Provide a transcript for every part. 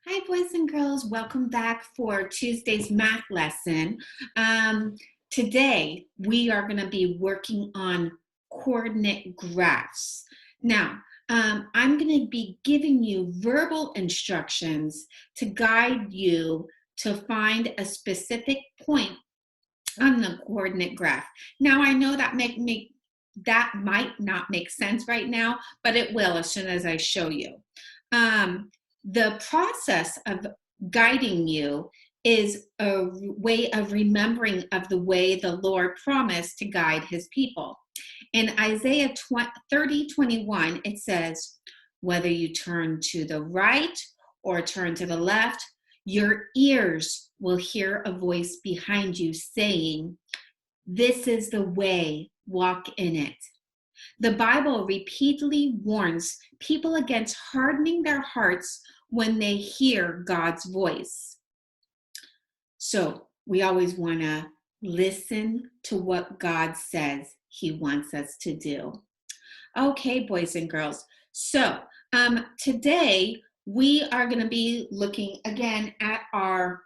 Hi, boys and girls. Welcome back for Tuesday's math lesson. Today, we are going to be working on coordinate graphs. Now, I'm going to be giving you verbal instructions to guide you to find a specific point on the coordinate graph. Now, I know that that might not make sense right now, but it will as soon as I show you. The process of guiding you is a way of remembering of the way the Lord promised to guide his people. In Isaiah 30:21, it says, whether you turn to the right or turn to the left, your ears will hear a voice behind you saying, this is the way, walk in it. The Bible repeatedly warns people against hardening their hearts when they hear God's voice. So we always want to listen to what God says he wants us to do. Okay, boys and girls. So today we are going to be looking again at our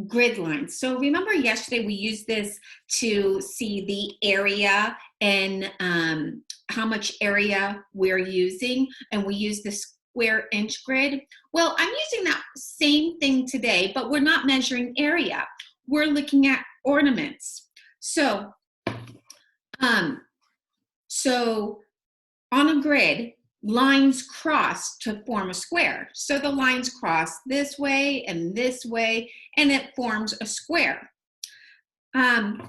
grid lines. So remember yesterday we used this to see the area and how much area we're using, and we use the square inch grid. Well, I'm using that same thing today, but we're not measuring area. We're looking at ornaments. So on a grid, lines cross to form a square. So the lines cross this way, and it forms a square.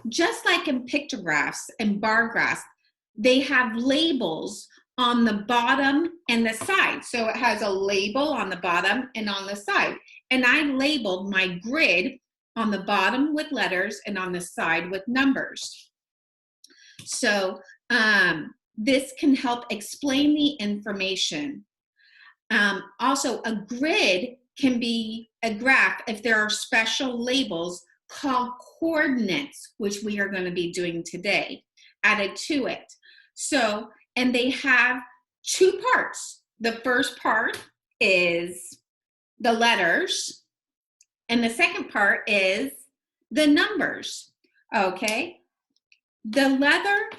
Just like in pictographs and bar graphs, they have labels on the bottom and the side. So it has a label on the bottom and on the side. And I labeled my grid on the bottom with letters and on the side with numbers. So this can help explain the information. Also, a grid can be a graph if there are special labels called coordinates, which we are going to be doing today, added to it. So, and they have two parts. The first part is the letters, and the second part is the numbers. Okay? The letter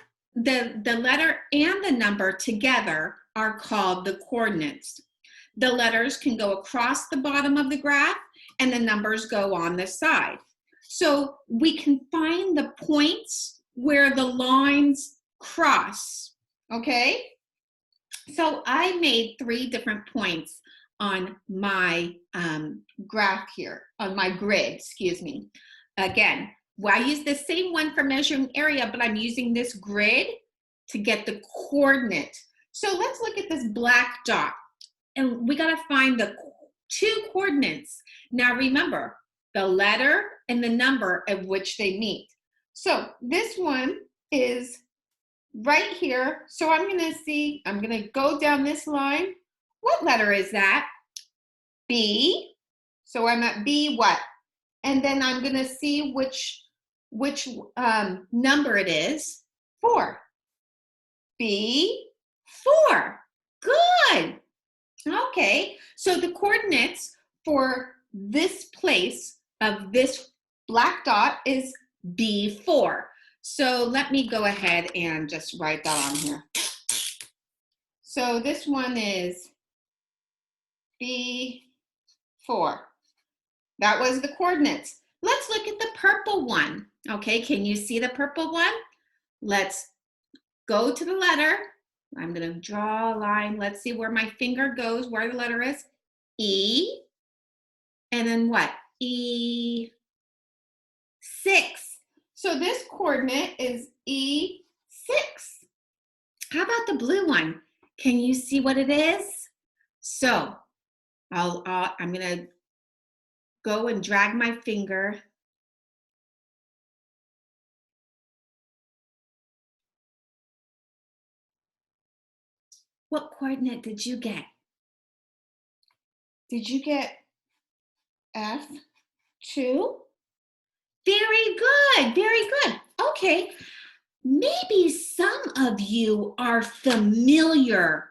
and the number together are called the coordinates. The letters can go across the bottom of the graph and the numbers go on the side. So we can find the points where the lines cross, okay? So I made 3 different points on my graph here, on my grid, excuse me. Again, I use the same one for measuring area, but I'm using this grid to get the coordinate. So let's look at this black dot. And we got to find the 2 coordinates. Now remember, the letter and the number at which they meet. So this one is right here. So I'm going to go down this line. What letter is that? B. So I'm at B what? And then I'm going to see which number it is. 4. B4. Good. Okay, so the coordinates for this place of this black dot is B4. So let me go ahead and just write that on here. So this one is B4. That was the coordinates. Let's look at the purple one. Okay, can you see the purple one? Let's go to the letter. I'm going to draw a line. Let's see where my finger goes, where the letter is. E. And then what? E6. So this coordinate is E6. How about the blue one? Can you see what it is? So I'm going to go and drag my finger. What coordinate did you get? Did you get F2? Very good, very good. Okay, maybe some of you are familiar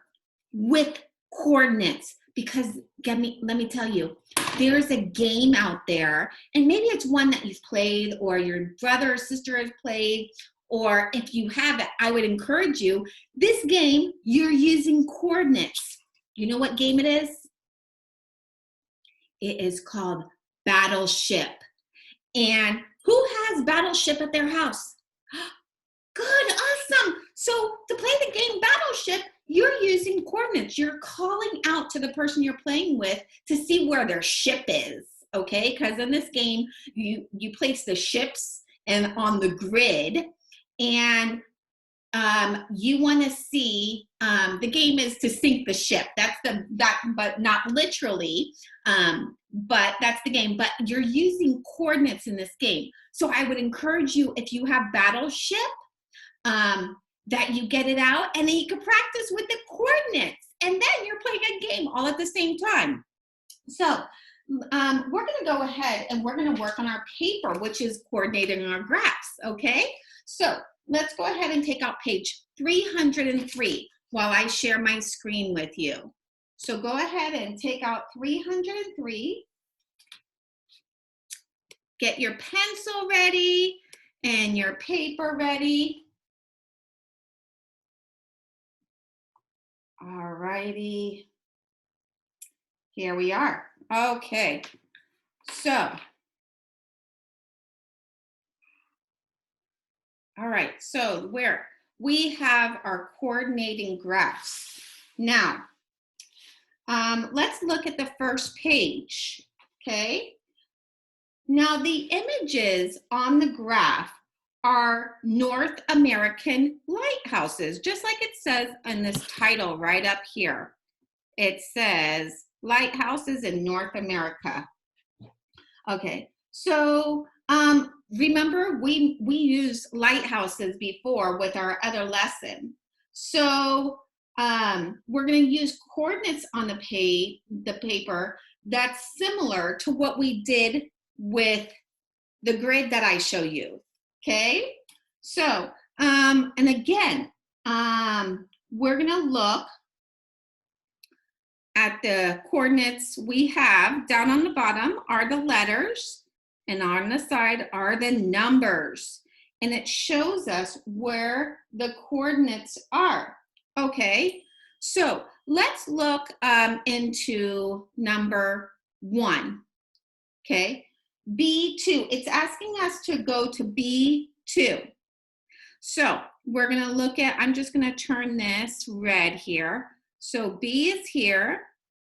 with coordinates because let me tell you, there's a game out there, and maybe it's one that you've played or your brother or sister has played, or if you haven't, I would encourage you. This game, you're using coordinates. You know what game it is? It is called Battleship. And who has Battleship at their house? Good, awesome. So to play the game Battleship, you're using coordinates. You're calling out to the person you're playing with to see where their ship is, okay? Because in this game, you place the ships and on the grid, and you want to see, the game is to sink the ship. But not literally, but that's the game. But you're using coordinates in this game. So I would encourage you, if you have Battleship, that you get it out, and then you can practice with the coordinates, and then you're playing a game all at the same time. So we're going to go ahead and we're going to work on our paper, which is coordinating our graphs, okay? So let's go ahead and take out page 303 while I share my screen with you. So go ahead and take out 303. Get your pencil ready and your paper ready. All righty, here we are. Okay, so, all right, so where we have our coordinating graphs. Now, let's look at the first page, okay? Now the images on the graph are North American lighthouses, just like it says in this title right up here. It says lighthouses in North America. Okay, so remember we used lighthouses before with our other lesson. So we're going to use coordinates on the paper that's similar to what we did with the grid that I show you. Okay, so, and again, we're gonna look at the coordinates we have. Down on the bottom are the letters, and on the side are the numbers. And it shows us where the coordinates are. Okay, so let's look into number 1, okay? B2, it's asking us to go to B2. So we're gonna look at, I'm just gonna turn this red here. So B is here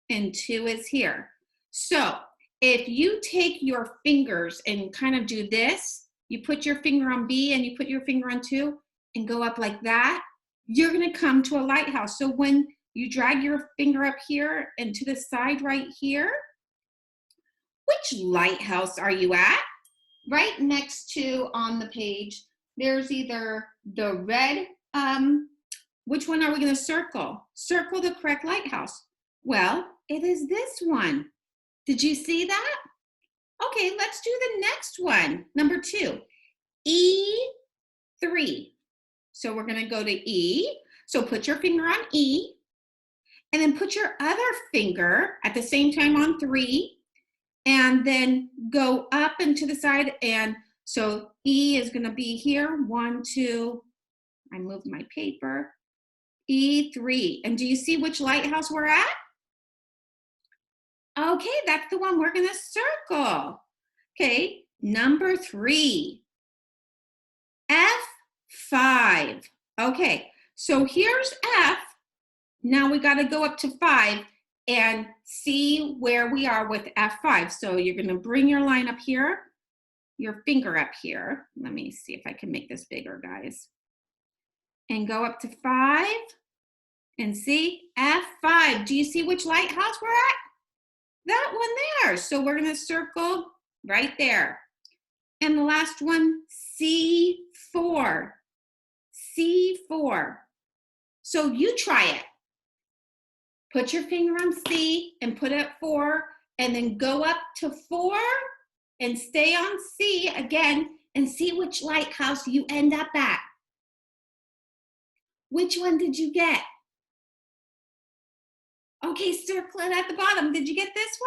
and 2 is here. So if you take your fingers and kind of do this, you put your finger on B and you put your finger on 2 and go up like that, you're gonna come to a lighthouse. So when you drag your finger up here and to the side right here, which lighthouse are you at? Right next to on the page, there's either the red, which one are we gonna circle? Circle the correct lighthouse. Well, it is this one. Did you see that? Okay, let's do the next one, number 2, E3. So we're gonna go to E. So put your finger on E, and then put your other finger at the same time on 3, and then go up and to the side. And so E is gonna be here, 1, 2, I moved my paper, E3. And do you see which lighthouse we're at? Okay, that's the one we're gonna circle. Okay, number 3, F5. Okay, so here's F. Now we gotta go up to 5 and see where we are with F5. So you're gonna bring your line up here, your finger up here. Let me see if I can make this bigger, guys. And go up to 5 and see F5. Do you see which lighthouse we're at? That one there. So we're gonna circle right there. And the last one, C4. C4. So you try it. Put your finger on C and put it at 4, and then go up to 4 and stay on C again and see which lighthouse you end up at. Which one did you get? Okay, circle it at the bottom. Did you get this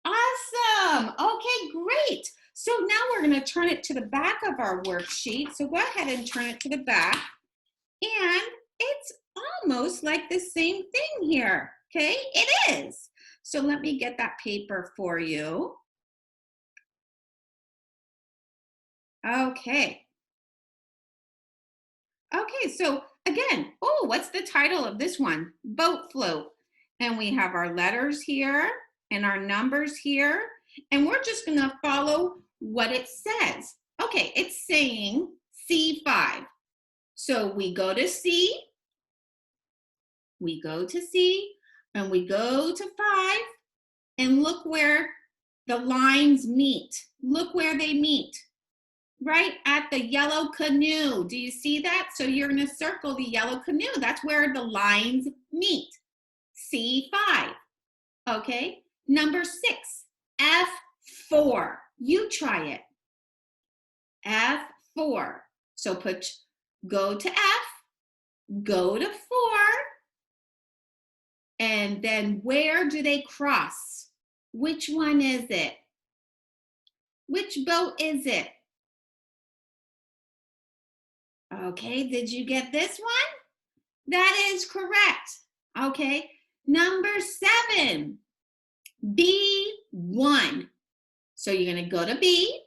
one? Awesome. Okay, great. So now we're going to turn it to the back of our worksheet. So go ahead and turn it to the back. And it's almost like the same thing here. Okay, it is. So let me get that paper for you. Okay. Okay, so again, oh, what's the title of this one? Boat float. And we have our letters here and our numbers here. And we're just going to follow what it says. Okay, it's saying C5. So we go to C, we go to C, and we go to 5, and look where the lines meet. Look where they meet. Right at the yellow canoe. Do you see that? So you're going to circle the yellow canoe. That's where the lines meet. C5. Okay. Number 6, F4. You try it. F4. So go to F, go to 4, and then where do they cross? Which one is it? Which boat is it? Okay, did you get this one? That is correct. Okay, number 7, B1. So you're going to go to B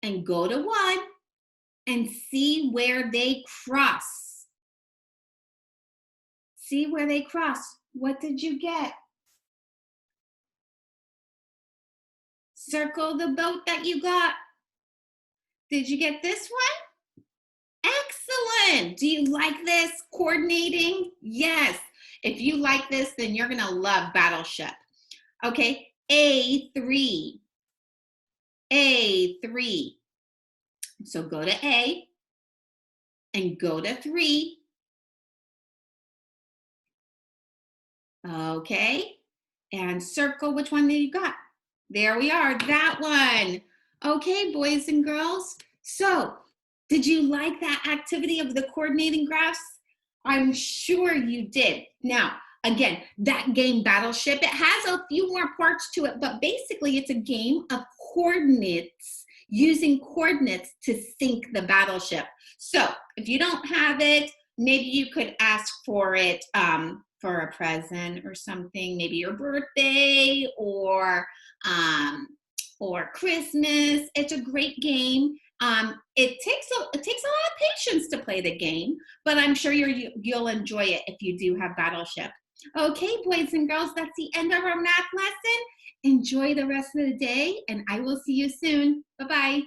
and go to 1 and see where they cross. See where they cross. What did you get? Circle the boat that you got. Did you get this one? Excellent. Do you like this coordinating? Yes. If you like this, then you're going to love Battleship. Okay, A3. A3. So go to A and go to 3. Okay, and circle which one that you got. There we are, that one. Okay, boys and girls. So, did you like that activity of the coordinating graphs? I'm sure you did. Now, again, that game Battleship, it has a few more parts to it, but basically it's a game of coordinates, using coordinates to sink the battleship. So, if you don't have it, maybe you could ask for it for a present or something, maybe your birthday or Christmas. It's a great game. It takes a lot of patience to play the game, but I'm sure you'll enjoy it if you do have Battleship. Okay, boys and girls, that's the end of our math lesson. Enjoy the rest of the day, and I will see you soon. Bye-bye.